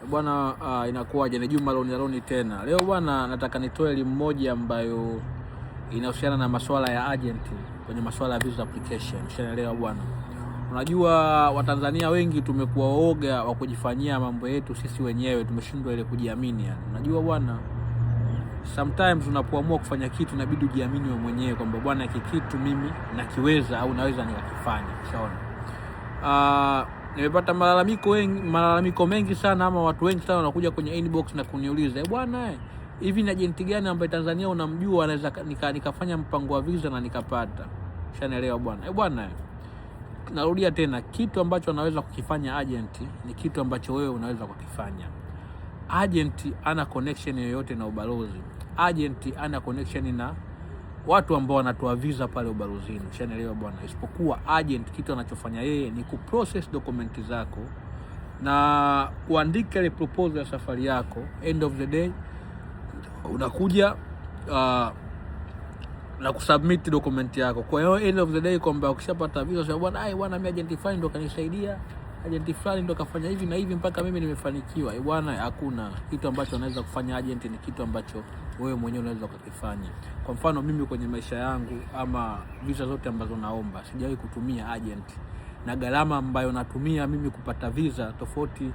Bwana, inakuwaje? Ni Juma Loni tena. Leo bwana, nataka nitoe elimu moja ambayo inahusiana na masuala ya agent kwenye masuala ya visa application. Ushaelewa bwana? Unajua Watanzania wengi tumekuwa waoga wa kujifanyia mambo yetu sisi wenyewe, tumeshindwa ile kujiamini yani. Unajua bwana, sometimes unapoamua kufanya kitu inabidi ujiamini wewe mwenyewe kwamba bwana, hiki kitu mimi nakiweza au naweza nikakifanya. Ushaona? Nimepata malalamiko mengi sana, ama watu wengi sana wanakuja kwenye inbox na kuniuliza, bwana hivi ni agent gani ambaye Tanzania unamjua anaweza nikafanya mpango wa visa na nikapata? Ushaelewa bwana? Bwana, narudia tena, kitu ambacho anaweza kukifanya agent ni kitu ambacho wewe unaweza kukifanya. Agent ana connection yoyote na ubalozi. Agent ana connection na watu ambao wanatoa visa pale ubalozini. Ushaelewa bwana? Isipokuwa agent kitu anachofanya yeye ni kuprocess dokumenti zako na kuandika ile proposal ya safari yako. End of the day unakuja na kusubmit dokumenti yako. Kwa hiyo end of the day kwamba ukishapata visa sasa bwana, mimi agent fulani ndo kanisaidia, agent fulani ndo kafanya hivi na hivi mpaka mimi nimefanikiwa. Bwana, hakuna kitu ambacho anaweza kufanya agent, ni kitu ambacho wewe mwenyewe unaweza kukifanya. Kwa mfano mimi kwenye maisha yangu ama visa zote ambazo naomba sijawahi kutumia agent, na gharama ambayo natumia mimi kupata visa tofauti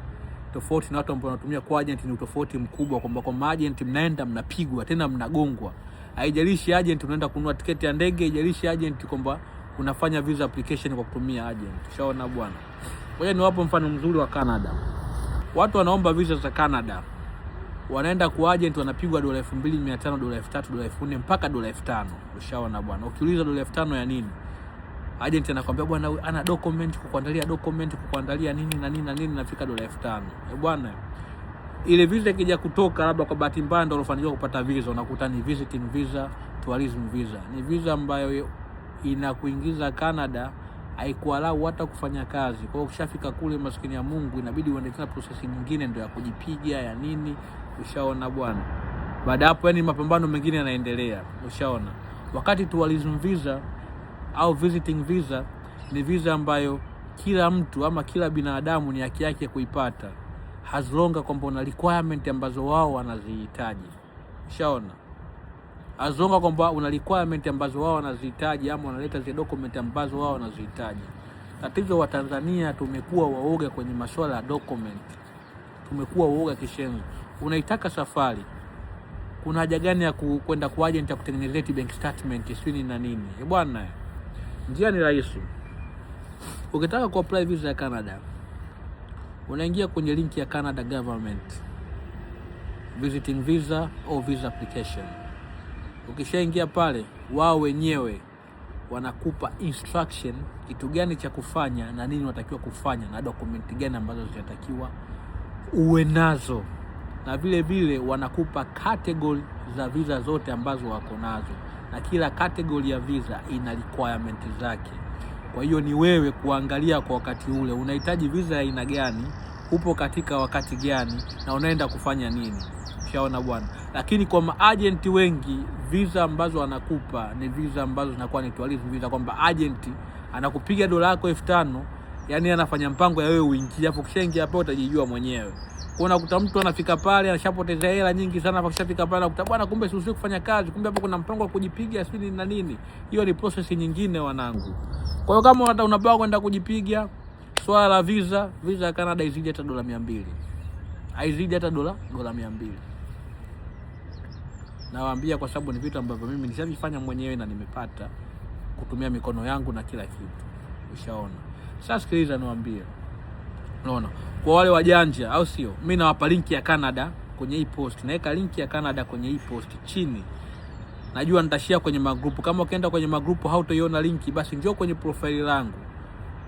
na watu ambao wanatumia kwa agent ni tofauti mkubwa, kwamba kwa agent mnaenda mnapigwa tena mnagongwa. Haijalishi agent unaenda kununua tiketi ya ndege, haijalishi agent kwamba unafanya visa application kwa kutumia agent. Ushaona bwana? Ngoja niwape mfano mzuri wa Canada. Watu wanaomba visa za Canada, wanaenda kwa agent wanapigwa $2,500, $3,000, $4,000 mpaka $5,000. Ushaona bwana? Ukiuliza $5,000 ya nini? Agent anakuambia bwana, ana document kukuandalia nini na nini na nini, nafika $5,000. Bwana, ile visa ikija kutoka labda kwa bahati mbaya ndio unafanikiwa kupata visa, unakuta ni visiting visa, tourism visa. Ni visa ambayo inakuingiza Canada, haikualau hata kufanya kazi. Kwa hiyo ukishafika kule, maskini ya Mungu, inabidi uendelee process nyingine ndio ya kujipiga ya nini. Ushaona bwana? Baada hapo yani mapambano mengine yanaendelea. Ushaona? Wakati tourism visa au visiting visa ni visa ambayo kila mtu ama kila binadamu ni haki yake kuipata, as long kwamba una requirement ambazo wao wanazihitaji. Ushaona? As long kwamba una requirement ambazo wao wanazihitaji ama wanaleta zile document ambazo wao wanazihitaji. Tatizo wa Tanzania tumekuwa waoga kwenye masuala ya document. Tumekuwa waoga kishenzi. Unaitaka safari, kuna haja gani ya kwenda kwa agent ya kutengenezea bank statement sio na nini? Bwana, njia ni rahisi. Ukitaka ku apply visa ya Canada, unaingia kwenye link ya Canada government visiting visa au visa application. Ukishaingia pale, wao wenyewe wanakupa instruction kitu gani cha kufanya na nini unatakiwa kufanya na dokumenti gani ambazo zinatakiwa uwe nazo, na vile vile wanakupa category za visa zote ambazo wako nazo, na kila category ya visa ina requirement zake. Kwa hiyo ni wewe kuangalia kwa wakati ule unahitaji visa ya aina gani, upo katika wakati gani na unaenda kufanya nini. Ushaona bwana? Lakini kwa maagent wengi visa ambazo wanakupa ni visa ambazo zinakuwa ni tourism visa, kwamba agent anakupiga dola yako 5,000, yani anafanya mpango ya wewe uingie, hapo kishaingia hapo utajijua mwenyewe. Kuna kuta mtu anafika pale anashapoteza hela nyingi sana, hapo kishafika pale anakuta bwana, kumbe siusiwe kufanya kazi, kumbe hapo kuna mpango wa kujipiga sisi na nini. Hiyo ni process nyingine wanangu. Kwa hiyo kama hata unabao kwenda kujipiga swala la visa ya Canada izidi hata $200. Haizidi hata $200. Nawaambia kwa sababu ni vitu ambavyo mimi nishafanya mwenyewe na nimepata kutumia mikono yangu na kila kitu. Ushaona? Sasa sikiliza niwaambie. Unaona? Kwa wale wajanja au sio? Mimi nawapa link ya Canada kwenye hii post. Naweka link ya Canada kwenye hii post chini. Najua nitashare kwenye magrupu. Kama ukienda kwenye magrupu hautaiona linki, basi njoo kwenye profile langu.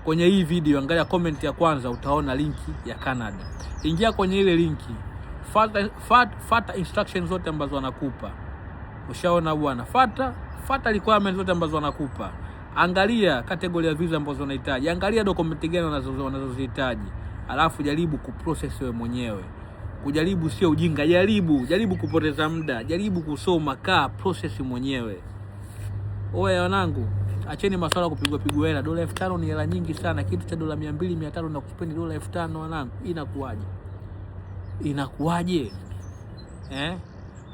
Kwenye hii video angalia comment ya kwanza, utaona linki ya Canada. Ingia kwenye ile linki. Fuata instructions zote ambazo wanakupa. Ushaona bwana? Fuata requirements zote ambazo wanakupa. Angalia category ya visa ambazo unahitaji. Angalia document gani wanazozihitaji. Alafu jaribu kuprocess wewe mwenyewe. Kujaribu sio ujinga. Jaribu kupoteza muda. Jaribu kusoma, kaa process mwenyewe. Oya wanangu, acheni masuala kupigwa hela. $5,000 ni hela nyingi sana. Kitu cha $200, $500 na kuspendi $5,000 wanangu, inakuaje? Inakuwaje?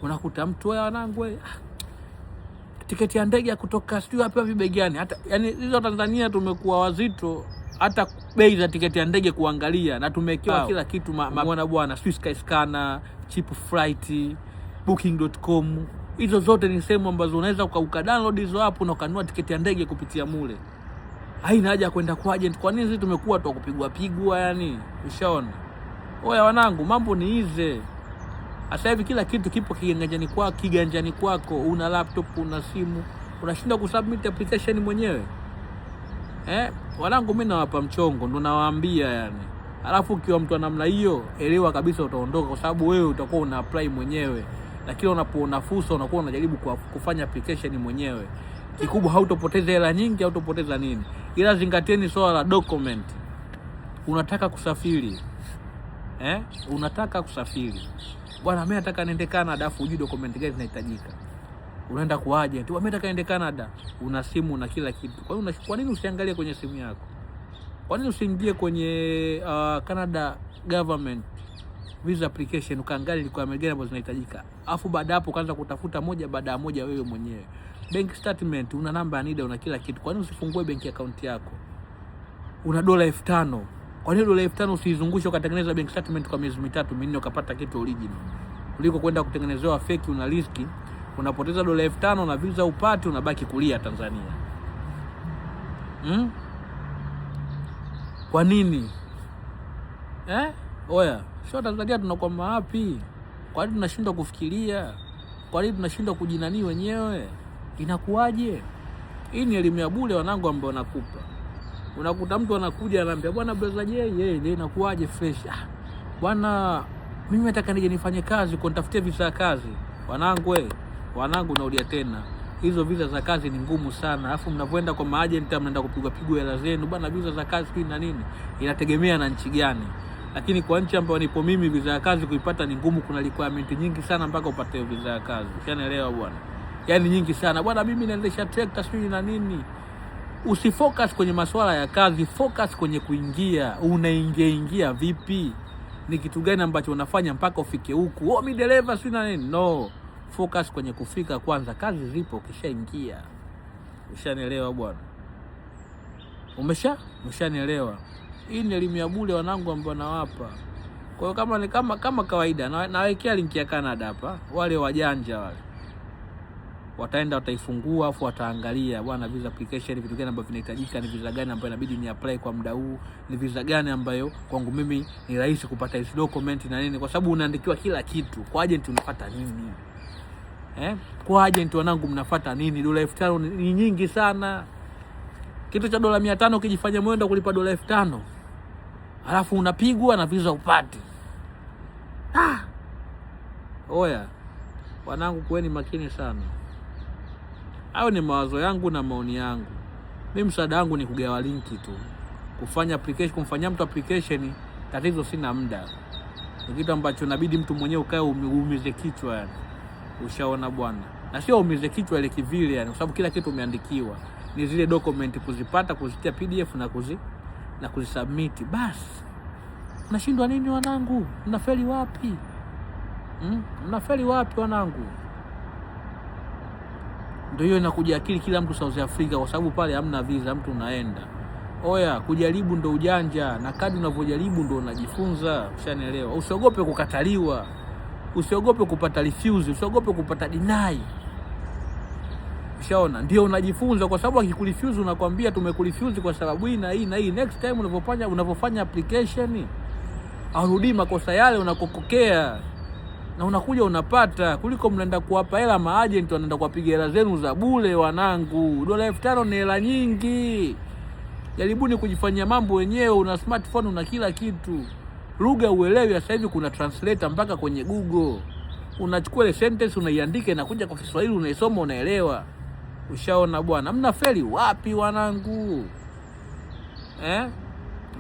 Unakuta mtu wewe wanangu tiketi ya ndege kutoka sijui hapa begani. Hata yani hizo Tanzania tumekuwa wazito hata bei za tiketi ya ndege kuangalia, na tumewekewa kila kitu mwana bwana, Skyscanner, Cheap Flight, Booking.com. Hizo zote ni sehemu ambazo unaweza ukadownload hizo hapo na ukanunua tiketi ya ndege kupitia mule. Haina haja kwenda kwa agent. Kwa nini sisi tumekuwa tu kupigwa yani? Ushaona? Oya wanangu, mambo ni hizi. Sasa hivi kila kitu kipo kiganjani kwako. Una laptop, una simu, unashinda kusubmit application mwenyewe. Wanangu, mimi nawapa mchongo, ndo nawaambia yani. Alafu ukiwa mtu namna hiyo, elewa kabisa utaondoka, kwa sababu wewe utakuwa una apply mwenyewe. Lakini unapoona fursa unakuwa unajaribu kufanya application mwenyewe. Kikubwa hautopoteza hela nyingi, hautopoteza nini. Ila zingatieni swala la document. Unataka kusafiri. Unataka kusafiri. Bwana mimi nataka niende Canada, afu hujui document gani zinahitajika. Unaenda kwa agent, mimi nataka niende Canada. Una simu na kila kitu. Kwa nini usiangalie kwenye simu yako? Kwa nini usiingie kwenye Canada government visa application ukaangalia ni kwa gani ambazo zinahitajika. Afu baada hapo kaanza kutafuta moja baada ya moja wewe mwenyewe. Bank statement, una namba ya NIDA, una kila kitu. Kwa nini usifungue bank account yako? Una $5,000. Kwa nini $5,000 usiizungushe ukatengeneza bank statement kwa miezi 3-4 ukapata kitu original? Kuliko kwenda kutengenezewa fake, una riski, unapoteza $5,000 na visa upate, unabaki kulia Tanzania. Kwa nini? Oya, sio Tanzania tunakuwa wapi? Kwa nini tunashindwa kufikiria? Kwa nini tunashindwa kujinani wenyewe? Inakuwaje? Hii ni elimu ya bure wanangu ambao nakupa. Unakuta mtu anakuja anambia bwana brother yeye inakuwaje fresh. Bwana mimi nataka nije nifanye kazi, kunitafutie visa ya kazi. Wanangu naudia tena. Hizo visa za kazi ni ngumu sana. Alafu mnapoenda kwa maagent mnaenda kupigwa hela zenu. Bwana visa za kazi kwa nini? Inategemea na nchi gani. Lakini kwa nchi ambayo nipo mimi visa ya kazi kuipata ni ngumu, kuna requirement nyingi sana mpaka upate visa ya kazi. Unaelewa bwana? Yaani nyingi sana. Bwana mimi naendesha tractor sijui na nini. Usifocus kwenye masuala ya kazi, focus kwenye kuingia. Unaingia vipi? Ni kitu gani ambacho unafanya mpaka ufike huku? Mimi dereva sijui na nini. No. Focus kwenye kufika kwanza. Kazi zipo ukishaingia. Ushanielewa bwana? Umeshanielewa? Hii ni elimu ya bure wanangu ambao nawapa. Kwa hiyo kama kawaida nawekea link ya Canada hapa. Wale wajanja wale wataenda wataifungua, afu wataangalia bwana visa application vitu gani ambavyo vinahitajika, ni visa gani ambayo inabidi ni apply kwa muda huu, ni visa gani ambayo kwangu mimi ni rahisi kupata hizo document na nini, kwa sababu unaandikiwa kila kitu. Kwa agent unafuata nini? Kwa agent wanangu mnafuata nini? $5,000 ni nyingi sana. Kitu cha $500 ukijifanya mwenda kulipa $5,000. Alafu unapigwa na visa upate. Oya, wanangu kuweni makini sana. Hayo ni mawazo yangu na maoni yangu. Mimi msaada wangu ni kugawa linki tu. Kufanya application, kumfanyia mtu application, tatizo sina muda. Ni kitu ambacho inabidi mtu mwenyewe ukae uumize kichwa yani. Ushaona bwana? Na sio uumize kichwa ile kivile yani, kwa sababu kila kitu umeandikiwa. Ni zile document kuzipata, kuzitia PDF na kuzisubmit. Basi. Unashindwa nini wanangu? Mnafeli wapi? Mnafeli wapi wanangu? Ndio hiyo inakuja akili kila mtu South Africa, kwa sababu pale hamna visa, mtu unaenda. Oya, kujaribu ndo ujanja, na kadri unavyojaribu ndo unajifunza. Ushanielewa? Usiogope kukataliwa. Usiogope kupata refuse, usiogope kupata deny. Ushaona? Ndio unajifunza, kwa sababu akikurefuse unakwambia tumekurefuse kwa sababu hii na hii na hii. Next time unapofanya application, arudi makosa yale unakokokea. Na unakuja unapata, kuliko mnaenda kuwapa hela maagent wanaenda kuwapiga hela zenu za bure wanangu. $5,000 ni hela nyingi. Jaribuni kujifanyia mambo wenyewe, una smartphone, una kila kitu. Lugha uelewi, sasa hivi kuna translator mpaka kwenye Google. Unachukua ile sentence unaiandika inakuja kwa Kiswahili, unaisoma unaelewa. Ushaona bwana? Mnafeli wapi wanangu?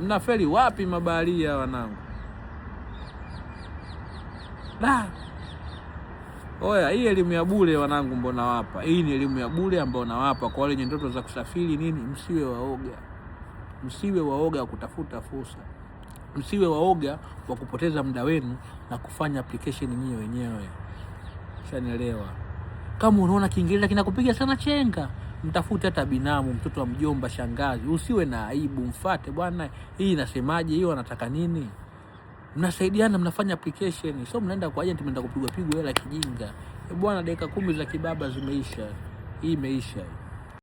Mnafeli wapi mabaharia wanangu? Oya, hii elimu ya bure wanangu mbona wapa. Hii ni elimu ya bure ambao nawapa kwa wale wenye ndoto za kusafiri nini. Msiwe waoga. Msiwe waoga kutafuta fursa. Msiwe waoga wa kupoteza muda wenu na kufanya application nyinyi wenyewe. Shanielewa? Kama unaona Kiingereza kinakupiga sana chenga, mtafute hata binamu, mtoto wa mjomba, shangazi. Usiwe na aibu, mfuate, bwana hii inasemaje, hiyo anataka nini? Mnasaidiana, mnafanya application. So mnaenda kwa agent, mnaenda kupigwa hela kijinga. Bwana dakika 10 za kibaba zimeisha. Hii imeisha.